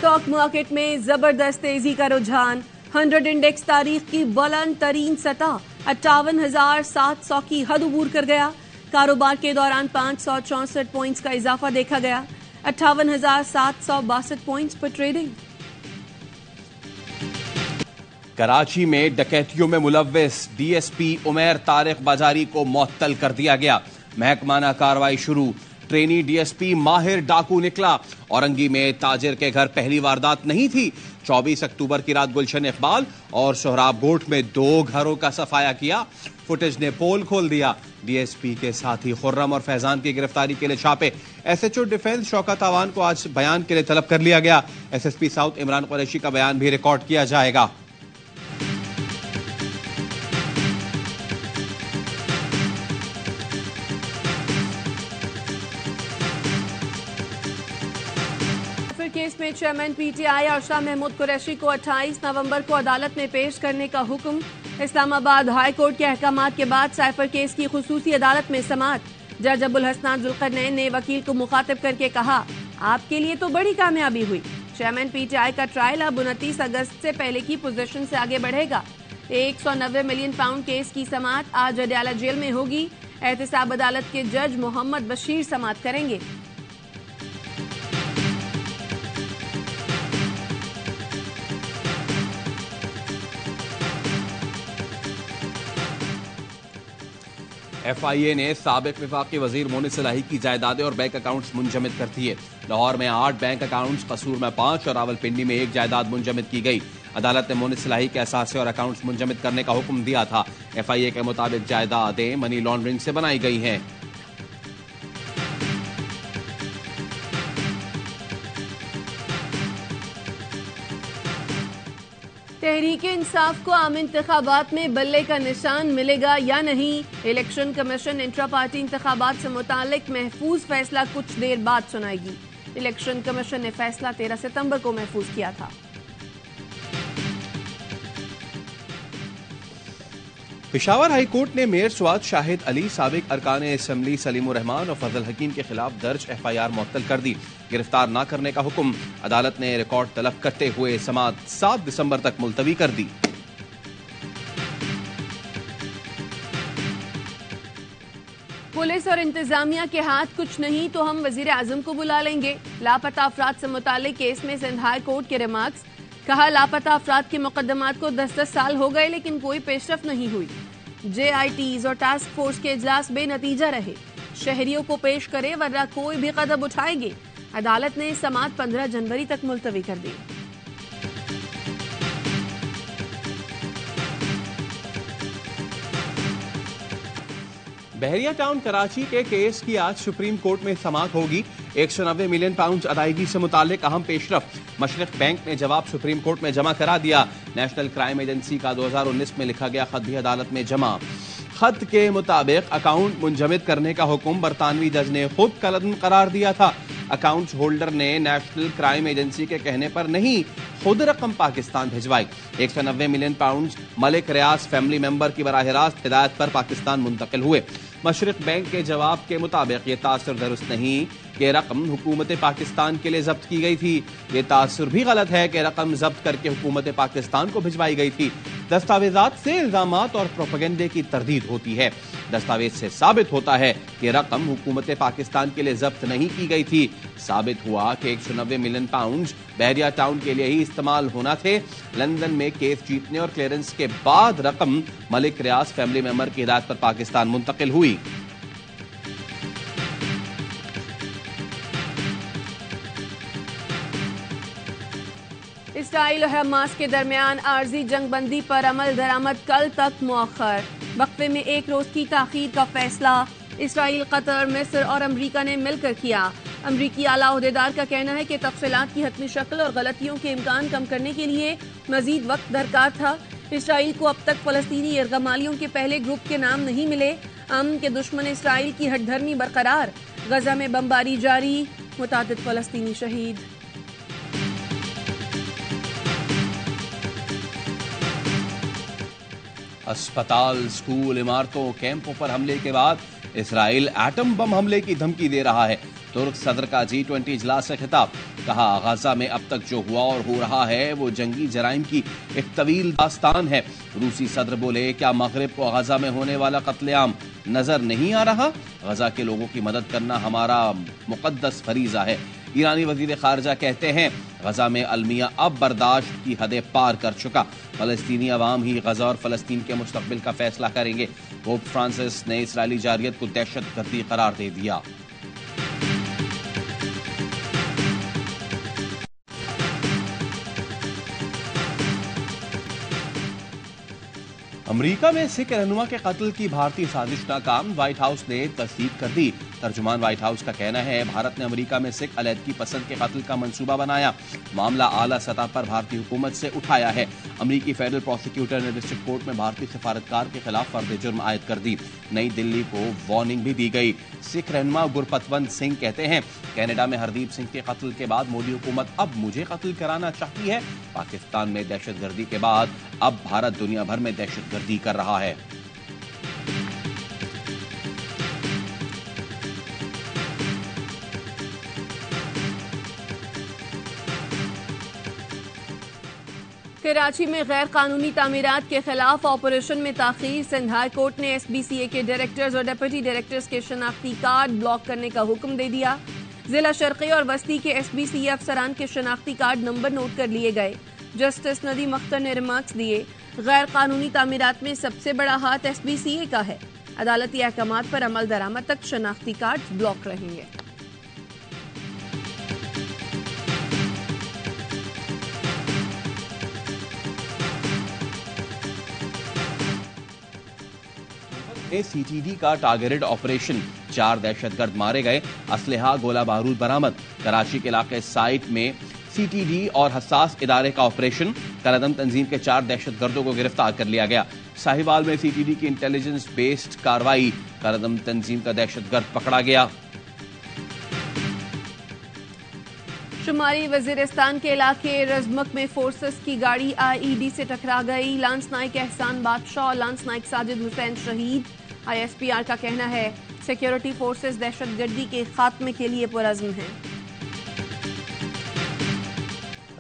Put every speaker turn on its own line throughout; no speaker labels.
Stock market में जबरदस्त तेजी का रुझान। 100 इंडेक्स तारीख की बुलंद तरीन सतह 58,700 की हद अबूर कर गया। कारोबार के दौरान 564 पॉइंट्स का इजाफा देखा गया। 58,762 पॉइंट्स पर ट्रेडिंग।
कराची में डकैतियों में मुलव्विस डीएसपी उमैर तारिक बाजारी को मुअत्तल कर दिया गया। महकमाना कार्रवाई शुरू। ट्रेनी डीएसपी माहिर डाकू निकला। औरंगी में ताजिर के घर पहली वारदात नहीं थी। 24 अक्टूबर की रात गुलशन इकबाल और सोहराब गोट में 2 घरों का सफाया किया। फुटेज ने पोल खोल दिया। डीएसपी के साथी खुर्रम और फैजान की गिरफ्तारी के लिए छापे। एसएचओ डिफेंस शौकत आवान को आज बयान के लिए तलब कर लिया गया। एसएसपी साउथ इमरान कुरैशी का बयान भी रिकॉर्ड किया जाएगा।
केस में चेयरमैन पीटीआई और शाह महमूद कुरैशी को 28 नवंबर को अदालत में पेश करने का हुक्म। इस्लामाबाद हाई कोर्ट के अहकामात के बाद साइफर केस की खुसूसी अदालत में समाअत। जज अबुल हसनान जुल्करनैन ने वकील को मुखातिब करके कहा, आपके लिए तो बड़ी कामयाबी हुई। चेयरमैन पीटीआई का ट्रायल अब 29 अगस्त से पहले की पोजीशन से आगे बढ़ेगा। 190 मिलियन पाउंड केस की समाअत आज अडयाला जेल में होगी। एहतसाब अदालत के जज मोहम्मद बशीर समाअत करेंगे।
FIA ने साबिक विफाकी वजीर मोनिस इलाही की जायदादें और बैंक अकाउंट्स मुंजमद कर दिए। लाहौर में 8 बैंक अकाउंट्स, कसूर में 5 और रावलपिंडी में 1 जायदाद मुंजमद की गई। अदालत ने मोनिस इलाही के असासे और अकाउंट्स मुंजमद करने का हुक्म दिया था। FIA के मुताबिक जायदादें मनी लॉन्ड्रिंग से बनाई गई हैं।
तहरीक इंसाफ को आम इंतखाबात में बल्ले का निशान मिलेगा या नहीं? इलेक्शन कमीशन इंट्रा पार्टी इंतखाबात से मुतालिक महफूज फैसला कुछ देर बाद सुनाएगी। इलेक्शन कमीशन ने फैसला 13 सितंबर को महफूज किया था।
पेशावर हाई कोर्ट ने मेयर स्वाद शाहिद अली, साबिक अरकान असम्बली सलीमुर रहमान और फजल हकीम के खिलाफ दर्ज FIR मुअत्तल कर दी। गिरफ्तार न करने का हुक्म। अदालत ने रिकॉर्ड तलब करते हुए समाअत 7 दिसंबर तक मुलतवी कर दी।
पुलिस और इंतजामिया के हाथ कुछ नहीं तो हम वजीर आजम को बुला लेंगे। लापता अफराद से मुतालिक केस में सिंध हाई कोर्ट के रिमार्क्स। कहा, लापता अफराद के मुकदमात को 10-10 साल हो गए लेकिन कोई पेशरफ नहीं हुई। JITs और टास्क फोर्स के इजलास बेनतीजा रहे। शहरियों को पेश करे वरना कोई भी कदम उठाएंगे। अदालत ने समाअत 15 जनवरी तक मुलतवी कर दी।
बहरिया टाउन कराची के केस की आज सुप्रीम कोर्ट में समाअत होगी। 190 मिलियन पाउंड अदायगी से मुतालिक अहम पेशरफ। मशरक बैंक ने जवाब सुप्रीम कोर्ट में जमा करा दिया। नेशनल क्राइम एजेंसी का 2019 में लिखा गया खत भी अदालत में जमा। खत के मुताबिक अकाउंट मुंजमद करने का हुक्म बरतानवी जज ने खुद कलम करार दिया था। अकाउंट होल्डर ने नेशनल क्राइम एजेंसी के कहने पर नहीं, खुद रकम पाकिस्तान भिजवाई। 190 मिलियन पाउंड मलिक रियाज फैमिली मेंबर की बराह रास्त हिदायत पर पाकिस्तान मुंतकिल हुए। मशरक बैंक के जवाब के मुताबिक ये तासुर दुरुस्त नहीं कि रकम हुकूमत पाकिस्तान के लिए जब्त की गई थी। ये तासुर भी गलत है कि रकम जब्त करके हुकूमत पाकिस्तान को भिजवाई गई थी। दस्तावेजात से इल्जामात और प्रोपेगेंडे की तरदीद होती है। दस्तावेज से साबित होता है कि रकम हुकूमत पाकिस्तान के लिए जब्त नहीं की गई थी। साबित हुआ कि 190 मिलियन पाउंड बहरिया टाउन के लिए ही इस्तेमाल होना थे। लंदन में केस जीतने और क्लियरेंस के बाद रकम मलिक रियाज फैमिली मेंबर की हिदायत पर पाकिस्तान मुंतकिल हुई।
इसराइल और हमास के दरमियान आर्जी जंगबंदी पर अमल दरामद कल तक मुअख्खर। वक्फे में 1 रोज की ताखीर का फैसला इसराइल, कतर, मिस्र और अमरीका ने मिलकर किया। अमरीकी आला ओहदेदार का कहना है कि तफसीलात की हतमी शक्ल और गलतियों के इम्कान कम करने के लिए मजीद वक्त दरकार था। इसराइल को अब तक फलस्तीनी यरगमालियों के पहले ग्रुप के नाम नहीं मिले। अमन के दुश्मन इसराइल की हठधर्मी बरकरार। गजा में बमबारी जारी, मुतादिद फलस्तीनी शहीद।
अस्पताल, स्कूल, इमारतों, कैंपों पर हमले के बाद इसराइल एटम बम हमले की धमकी दे रहा है। तुर्क सदर का G20 इजलास से खिताब, कहा गजा में अब तक जो हुआ और हो रहा है वो जंगी जराइम की एक तवील दास्तान है। रूसी सदर बोले, क्या मगरिब को गजा में होने वाला कत्लेआम नजर नहीं आ रहा? गजा के लोगों की मदद करना हमारा मुकद्दस फरीजा है। ईरानी वजीर खारजा कहते हैं, गजा में अलमिया अब बर्दाश्त की हदें पार कर चुका। फलस्तीनी अवाम ही गजा और फलस्तीन के मुस्तकबिल का फैसला करेंगे। पोप फ्रांसिस ने इसराइली जारियत को दहशतगर्दी करार दे दिया। अमेरिका में सिख रहनुमा के कत्ल की भारतीय साजिश नाकाम, व्हाइट हाउस ने तस्दीक कर दी। तर्जुमान व्हाइट हाउस का कहना है, भारत ने अमेरिका में सिख अलहदगी पसंद के कत्ल का मंसूबा बनाया। मामला आला सतह पर भारतीय हुकूमत से उठाया है। अमेरिकी फेडरल प्रोसिक्यूटर ने डिस्ट्रिक्ट कोर्ट में भारतीय सफारतकार के खिलाफ फर्द जुर्म आयद कर दी। नई दिल्ली को वार्निंग भी दी गई। सिख रहनुमा गुरपतवंत सिंह कहते हैं, कनाडा में हरदीप सिंह के कत्ल के बाद मोदी हुकूमत अब मुझे कत्ल कराना चाहती है। पाकिस्तान में दहशतगर्दी के बाद अब भारत दुनिया भर में दहशतगर्दी कर रहा है।
कराची में गैर कानूनी तामीरात के खिलाफ ऑपरेशन में ताखीर, सिंध हाई कोर्ट ने SBCA के डायरेक्टर्स और डिप्टी डायरेक्टर्स के शनाख्ती कार्ड ब्लॉक करने का हुक्म दे दिया। जिला शर्की और वस्ती के SBCA अफसरान के शनाख्ती कार्ड नंबर नोट कर लिए गए। जस्टिस नदीम अख्तर ने रिमार्क्स दिए, गैर कानूनी तामीरात में सबसे बड़ा हाथ SBCA का है। अदालती अहकामात पर अमल दरामद तक शनाख्ती कार्ड ब्लॉक रहेंगे।
CTD का टारगेटेड ऑपरेशन, 4 दहशतगर्द मारे गए, असलहा गोला बारूद बरामद। कराची के इलाके साइट में CTD और हसास इदारे का ऑपरेशन, कलअदम तंजीम के 4 दहशतगर्दों को गिरफ्तार कर लिया गया। साहिवाल में CTD की इंटेलिजेंस बेस्ड कार्रवाई, कलअदम तंजीम का दहशतगर्द पकड़ा गया।
शुमारी वजीरिस्तान के इलाके रजमक में फोर्सेस की गाड़ी IED से टकरा गई। लांस नाइक एहसान बादशाह और लांस नाइक साजिद हुसैन शहीद। ISPR का कहना है, सिक्योरिटी फोर्सेस दहशतगर्दी के खात्मे के लिए पुरअज़्म हैं।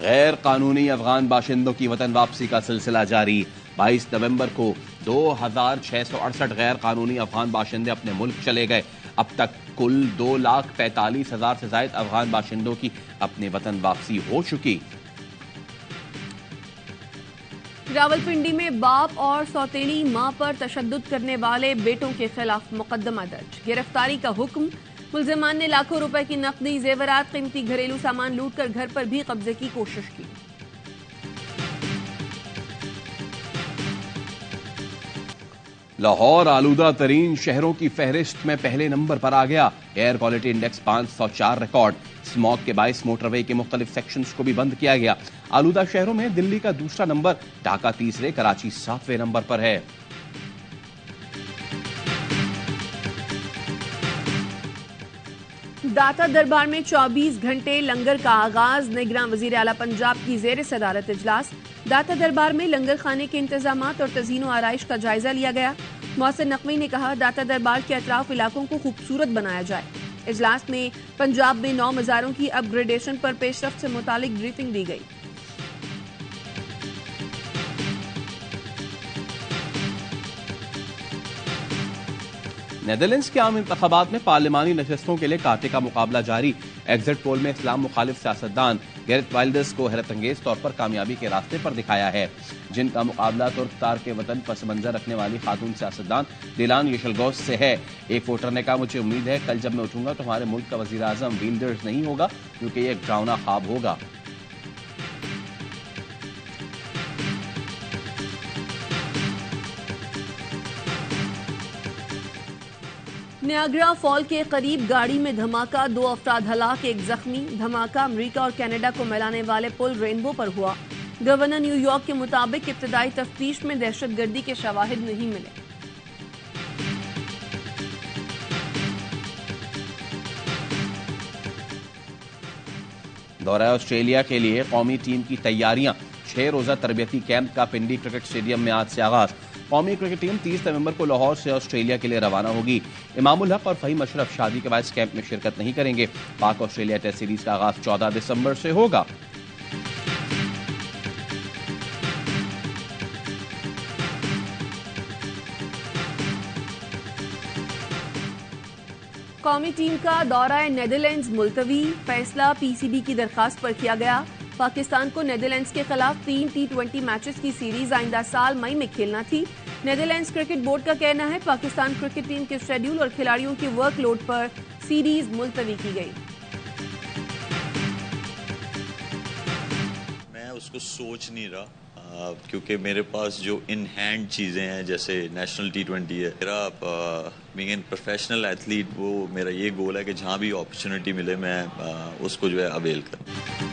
गैर कानूनी अफगान बाशिंदों की वतन वापसी का सिलसिला जारी। 22 नवंबर को 2668 गैर कानूनी अफगान बाशिंदे अपने मुल्क चले गए। अब तक कुल 2,45,000 से ज्यादा अफगान बाशिंदों की अपने वतन वापसी हो चुकी।
रावलपिंडी में बाप और सौतेली मां पर तशद्दुद करने वाले बेटों के खिलाफ मुकदमा दर्ज, गिरफ्तारी का हुक्म। मुल्जिमान ने लाखों रुपए की नकदी, जेवरात, कीमती घरेलू सामान लूटकर घर पर भी कब्जे की कोशिश की।
लाहौर आलूदा तरीन शहरों की फहरिस्त में पहले नंबर पर आ गया। Air quality index 504 record. Smog के बायस मोटरवे के मुख्तलिफ सेक्शंस को भी बंद किया गया। आलूदा शहरों में दिल्ली का दूसरा नंबर, ढाका तीसरे, कराची 7वें नंबर पर है।
दाता दरबार में 24 घंटे लंगर का आगाज, निगरान वजीर आला पंजाब की जेर सदारत इजलास। दाता दरबार में लंगर खाने के इंतजामात और तज़ीन व आराइश का जायजा लिया गया। मोहसिन नकवी ने कहा, दाता दरबार के अतराफ इलाकों को खूबसूरत बनाया जाए। इजलास में पंजाब में 9 मज़ारों की अपग्रेडेशन पर पेशरफ्त से मुतालिक ब्रीफिंग दी गई।
नेदरलैंड्स के आम इंतखाबात में पार्लिमानी नशस्तों के लिए कांटे का मुकाबला जारी। एग्जिट पोल में इस्लाम मुखालिफ सियासतदान गैरेथ वाइल्डर्स को हैरत अंगेज तौर पर कामयाबी के रास्ते पर दिखाया है, जिनका मुकाबला तुर्क तार के वतन पस मंजर रखने वाली खातून सियासतदान दिलान येशलगोस से है। एक वोटर ने कहा, मुझे उम्मीद है कल जब मैं उठूंगा तो हमारे मुल्क का वजीर आजम विल्डर्स नहीं होगा, क्योंकि ये एक डरावना ख्वाब होगा।
नियाग्रा फॉल के करीब गाड़ी में धमाका, 2 अफराद हलाक, 1 जख्मी। धमाका अमेरिका और कनाडा को मिलाने वाले पुल रेनबो पर हुआ। गवर्नर न्यूयॉर्क के मुताबिक इब्तदाई तफ्तीश में दहशतगर्दी के शवाहिद नहीं मिले।
दौरा ऑस्ट्रेलिया के लिए कौमी टीम की तैयारियां, 6 रोजा तरबियती कैंप का पिंडी क्रिकेट स्टेडियम में आज से आगाज। कौमी क्रिकेट टीम 30 नवंबर को लाहौर से ऑस्ट्रेलिया के लिए रवाना होगी। इमामुल हक और फहीम अशरफ शादी के बाद इस कैंप में शिरकत नहीं करेंगे। पाक ऑस्ट्रेलिया टेस्ट सीरीज का आगाज 14 दिसंबर से होगा।
कौमी टीम का दौरा नेदरलैंड्स मुलतवी, फैसला पीसीबी की दरखास्त पर किया गया। पाकिस्तान को नेदरलैंड्स के खिलाफ 3 T20 मैचेस की सीरीज आइंदा साल मई में खेलना थी। नेदरलैंड्स क्रिकेट बोर्ड का कहना है पाकिस्तान क्रिकेट टीम के शेड्यूल और खिलाड़ियों के वर्कलोड पर सीरीज मुलतवी की गई।
मैं उसको सोच नहीं रहा क्योंकि मेरे पास जो इन हैंड चीज़ें हैं जैसे नेशनल T20 है, मेरा बीइंग एन प्रोफेशनल एथलीट वो मेरा ये गोल है कि जहाँ भी अपॉर्चुनिटी मिले मैं उसको जो है अवेल करूँ।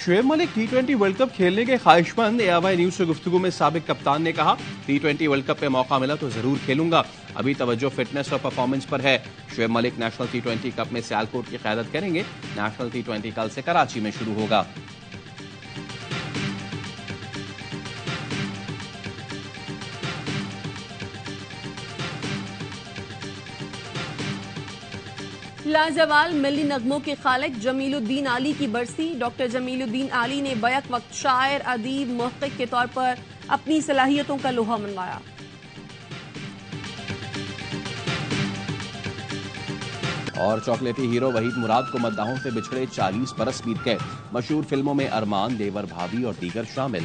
Shoaib Malik T20 world cup खेलने के ख्वाहिशमंद। AIY न्यूज से गुफ्तगू में साबिक कप्तान ने कहा, T20 वर्ल्ड कप पे मौका मिला तो जरूर खेलूंगा, अभी तवज्जो फिटनेस और परफॉर्मेंस पर है। Shoaib Malik national T20 cup में सियालकोट की क़यादत करेंगे। नेशनल T20 कल से कराची में शुरू होगा।
लाजवाल मिली नगमों के खालिक जमीलुद्दीन आली की बरसी। डॉक्टर जमीलुद्दीन आली ने बैक वक्त शायर, अदीब, मुहक्किक के तौर पर अपनी सलाहियतों का लोहा मनवाया।
और चॉकलेटी हीरो वहीद मुराद को मद्दाहों से बिछड़े 40 बरस बीत गए। मशहूर फिल्मों में अरमान, देवर भाभी और दीगर शामिल।